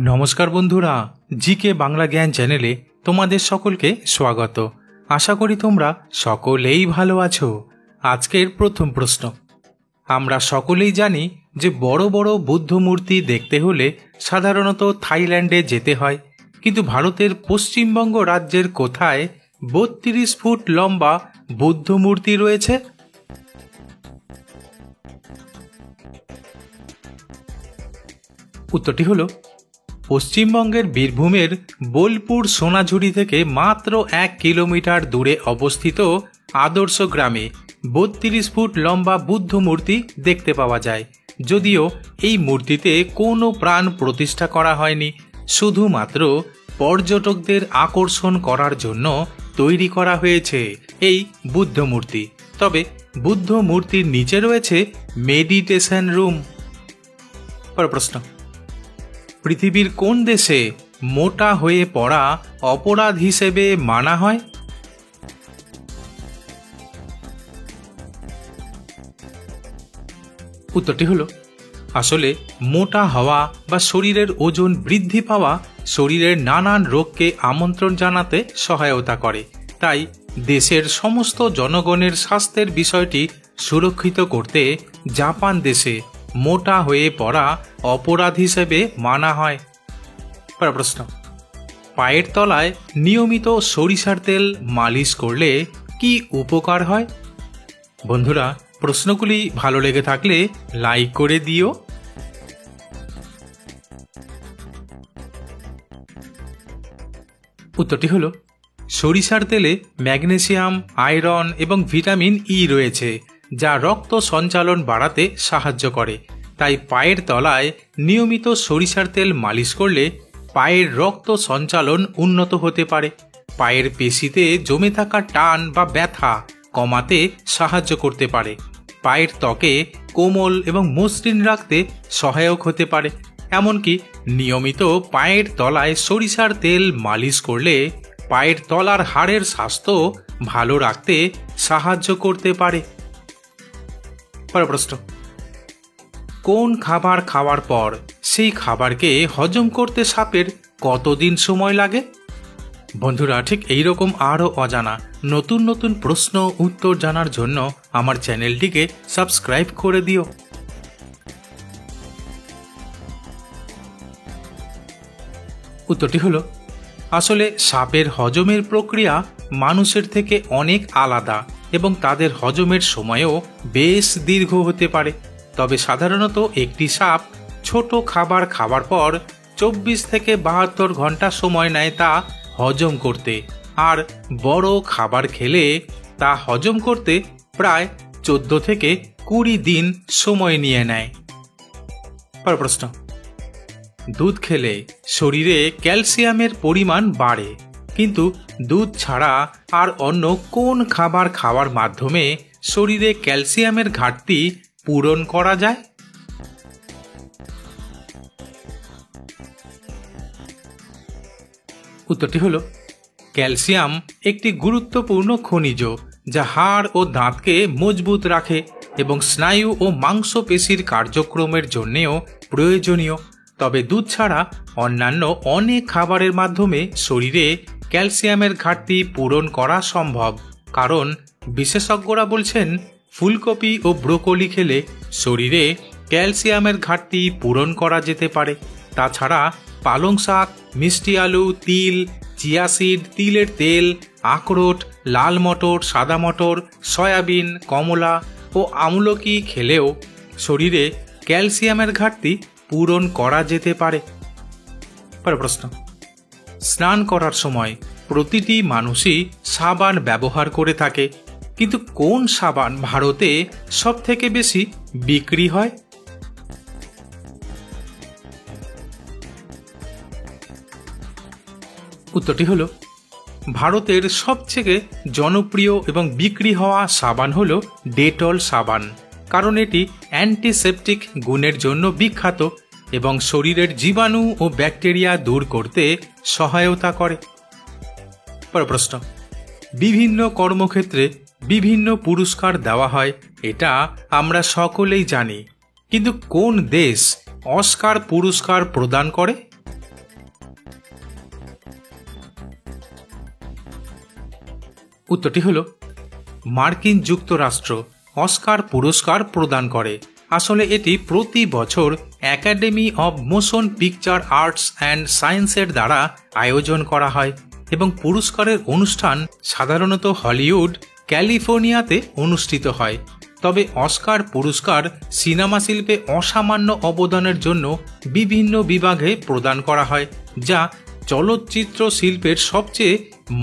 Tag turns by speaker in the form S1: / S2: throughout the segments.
S1: নমস্কার বন্ধুরা, জিকে বাংলা জ্ঞান চ্যানেলে তোমাদের সকলকে স্বাগত। আশা করি তোমরা সকলেই ভালো আছো। আজকের প্রথম প্রশ্ন, আমরা সকলেই জানি যে বড় বড় বুদ্ধ মূর্তি দেখতে হলে সাধারণত থাইল্যান্ডে যেতে হয়, কিন্তু ভারতের পশ্চিমবঙ্গ রাজ্যের কোথায় 32 ফুট লম্বা বুদ্ধ মূর্তি রয়েছে? উত্তরটি হলো পশ্চিমবঙ্গের বীরভূমের বোলপুর সোনাঝুরি থেকে মাত্র 1 কিলোমিটার দূরে অবস্থিত আদর্শ গ্রামে 32 ফুট লম্বা বুদ্ধ মূর্তি দেখতে পাওয়া যায়। যদিও এই মূর্তিতে কোনো প্রাণ প্রতিষ্ঠা করা হয়নি, শুধুমাত্র পর্যটকদের আকর্ষণ করার জন্য তৈরি করা হয়েছে এই বুদ্ধ মূর্তি। তবে বুদ্ধ মূর্তির নিচে রয়েছে মেডিটেশন রুম। প্রশ্ন, পৃথিবীর কোন দেশে মোটা হয়ে পড়া অপরাধ হিসেবে মানা হয়? উত্তরটি হলো আসলে মোটা হওয়া বা শরীরের ওজন বৃদ্ধি পাওয়া শরীরের নানান রোগকে আমন্ত্রণ জানাতে সহায়তা করে। তাই দেশের সমস্ত জনগণের স্বাস্থ্যের বিষয়টি সুরক্ষিত করতে জাপান দেশে মোটা হয়ে পড়া অপরাধ হিসেবে মানা হয়। প্রশ্ন, পায়ের তলায় নিয়মিত সরিষার তেল মালিশ করলে কি উপকার হয়? বন্ধুরা, প্রশ্নগুলি ভালো লেগে থাকলে লাইক করে দিও। উত্তরটি হলো সরিষার তেলে ম্যাগনেসিয়াম, আয়রন এবং ভিটামিন ই রয়েছে, যা রক্ত সঞ্চালন বাড়াতে সাহায্য করে। তাই পায়ের তলায় নিয়মিত সরিষার তেল মালিশ করলে পায়ের রক্ত সঞ্চালন উন্নত হতে পারে, পায়ের পেশিতে জমে থাকা টান বা ব্যথা কমাতে সাহায্য করতে পারে, পায়ের ত্বকে কোমল এবং মসৃণ রাখতে সহায়ক হতে পারে। এমনকি নিয়মিত পায়ের তলায় সরিষার তেল মালিশ করলে পায়ের তলার হাড়ের স্বাস্থ্য ভালো রাখতে সাহায্য করতে পারে। প্রশ্ন, কোন খাবার খাওয়ার পর সেই খাবারকে হজম করতে সাপের কতদিন সময় লাগে? বন্ধুরা, ঠিক এইরকম আরও অজানা নতুন নতুন প্রশ্ন উত্তর জানার জন্য আমার চ্যানেলটিকে সাবস্ক্রাইব করে দিও। উত্তরটি হলো আসলে সাপের হজমের প্রক্রিয়া মানুষের থেকে অনেক আলাদা এবং তাদের হজমের সময়ও বেশ দীর্ঘ হতে পারে। তবে সাধারণত একটি সাপ ছোট খাবার খাওয়ার পর 24 থেকে 72 ঘন্টা সময় নেয় তা হজম করতে, আর বড় খাবার খেলে তা হজম করতে প্রায় 14 থেকে 20 দিন সময় নিয়ে নেয়। প্রশ্ন, দুধ খেলে শরীরে ক্যালসিয়ামের পরিমাণ বাড়ে, কিন্তু দুধ ছাড়া আর অন্য কোন খাবার খাওয়ার মাধ্যমে শরীরে ক্যালসিয়ামের ঘাটতি পূরণ করা যায়? উত্তরটি হলো ক্যালসিয়াম একটি গুরুত্বপূর্ণ খনিজ, যা হাড় ও দাঁতকে মজবুত রাখে এবং স্নায়ু ও মাংসপেশির কার্যক্রমের জন্যেও প্রয়োজনীয়। তবে দুধ ছাড়া অন্যান্য অনেক খাবারের মাধ্যমে শরীরে ক্যালসিয়ামের ঘাটতি পূরণ করা সম্ভব, কারণ বিশেষজ্ঞরা বলছেন ফুলকপি ও ব্রোকলি খেলে শরীরে ক্যালসিয়ামের ঘাটতি পূরণ করা যেতে পারে। তাছাড়া পালং শাক, মিষ্টি আলু, তিল, চিয়া সিড, তিলের তেল, আখরোট, লাল মটর, সাদা মটর, সয়াবিন, কমলা ও আমলকি খেলেও শরীরে ক্যালসিয়ামের ঘাটতি পূরণ করা যেতে পারে। প্রশ্ন, স্নান করার সময় প্রতিটি মানুষই সাবান ব্যবহার করে থাকে, কিন্তু কোন সাবান ভারতে সবথেকে বেশি বিক্রি হয়? উত্তরটি হলো ভারতের সবথেকে জনপ্রিয় এবং বিক্রি হওয়া সাবান হলো ডেটল সাবান, কারণ এটি অ্যান্টিসেপটিক গুণের জন্য বিখ্যাত এবং শরীরের জীবাণু ও ব্যাকটেরিয়া দূর করতে সহায়তা করে। প্রশ্ন, বিভিন্ন কর্মক্ষেত্রে বিভিন্ন পুরস্কার দেওয়া হয়, এটা আমরা সকলেই জানি, কিন্তু কোন দেশ অস্কার পুরস্কার প্রদান করে? উত্তরটি হলো মার্কিন যুক্তরাষ্ট্র অস্কার পুরস্কার প্রদান করে। আসলে এটি প্রতি বছর academy of motion picture arts and সায়েন্সের দ্বারা আয়োজন করা হয় এবং পুরস্কারের অনুষ্ঠান সাধারণত হলিউড ক্যালিফোর্নিয়াতে অনুষ্ঠিত হয়। তবে অস্কার পুরস্কার সিনেমা শিল্পে অসামান্য অবদানের জন্য বিভিন্ন বিভাগে প্রদান করা হয়, যা চলচ্চিত্র শিল্পের সবচেয়ে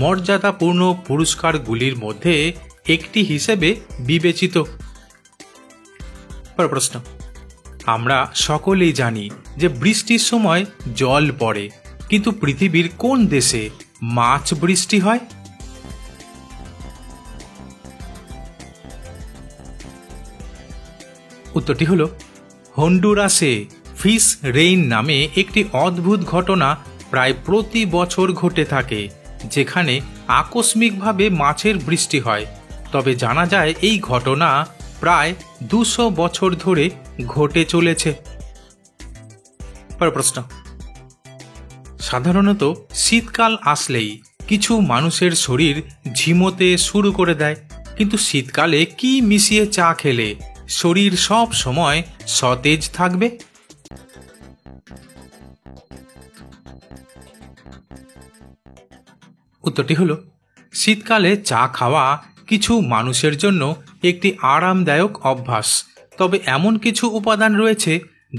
S1: মর্যাদাপূর্ণ পুরস্কারগুলির মধ্যে একটি হিসেবে বিবেচিত। প্রশ্ন, আমরা সকলেই জানি যে বৃষ্টির সময় জল পড়ে, কিন্তু পৃথিবীর কোন দেশে মাছ বৃষ্টি হয়? উত্তরটি হল হন্ডুরাসে ফিশ রেইন নামে একটি অদ্ভুত ঘটনা প্রায় প্রতি বছর ঘটে থাকে, যেখানে আকস্মিকভাবে মাছের বৃষ্টি হয়। তবে জানা যায় এই ঘটনা প্রায় 200 বছর ধরে ঘটে চলেছে। প্রশ্ন, সাধারণত শীতকাল আসলেই কিছু মানুষের শরীর ঝিমোতে শুরু করে দেয়, কিন্তু শীতকালে কি মিশিয়ে চা খেলে শরীর সব সময় সতেজ থাকবে? উত্তরটি হলো শীতকালে চা খাওয়া কিছু মানুষের জন্য একটি আরামদায়ক অভ্যাস। তবে এমন কিছু উপাদান রয়েছে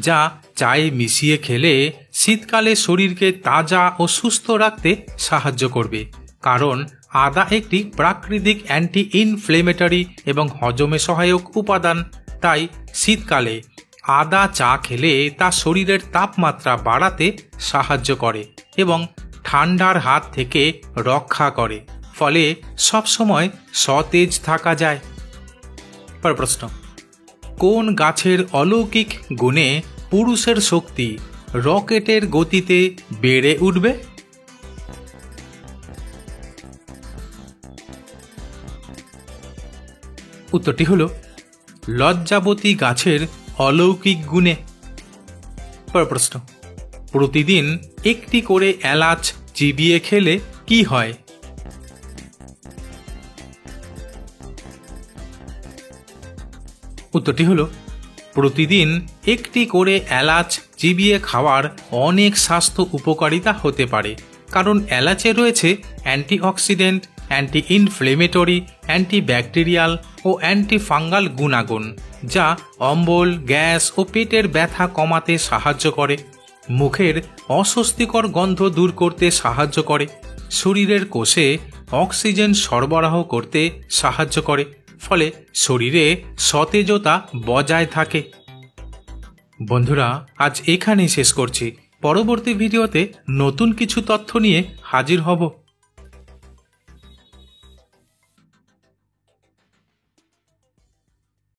S1: যা চায়ে মিশিয়ে খেলে শীতকালে শরীরকে তাজা ও সুস্থ রাখতে সাহায্য করবে, কারণ আদা একটি প্রাকৃতিক অ্যান্টি ইনফ্লেমেটরি এবং হজমে সহায়ক উপাদান। তাই শীতকালে আদা চা খেলে তা শরীরের তাপমাত্রা বাড়াতে সাহায্য করে এবং ঠান্ডার হাত থেকে রক্ষা করে, ফলে সবসময় সতেজ থাকা যায়। প্রশ্ন, কোন গাছের অলৌকিক গুণে পুরুষের শক্তি রকেটের গতিতে বেড়ে উঠবে? উত্তরটি হল লজ্জাবতী গাছের অলৌকিক গুণে। প্রশ্ন, প্রতিদিন একটি করে এলাচ চিবিয়ে খেলে কি হয়? উত্তরটি হল প্রতিদিন একটি করে এলাচ চিবিয়ে খাওয়ার অনেক স্বাস্থ্য উপকারিতা হতে পারে, কারণ এলাচে রয়েছে অ্যান্টিঅক্সিডেন্ট, অ্যান্টি ইনফ্লেমেটরি, অ্যান্টিব্যাকটেরিয়াল ও অ্যান্টিফাঙ্গাল গুণাগুণ, যা অম্বল, গ্যাস ও পেটের ব্যথা কমাতে সাহায্য করে, মুখের অস্বস্তিকর গন্ধ দূর করতে সাহায্য করে, শরীরের কোষে অক্সিজেন সরবরাহ করতে সাহায্য করে, ফলে শরীরে সতেজতা বজায় থাকে। বন্ধুরা, আজ এখানেই শেষ করছি। পরবর্তী ভিডিওতে নতুন কিছু তথ্য নিয়ে হাজির হব।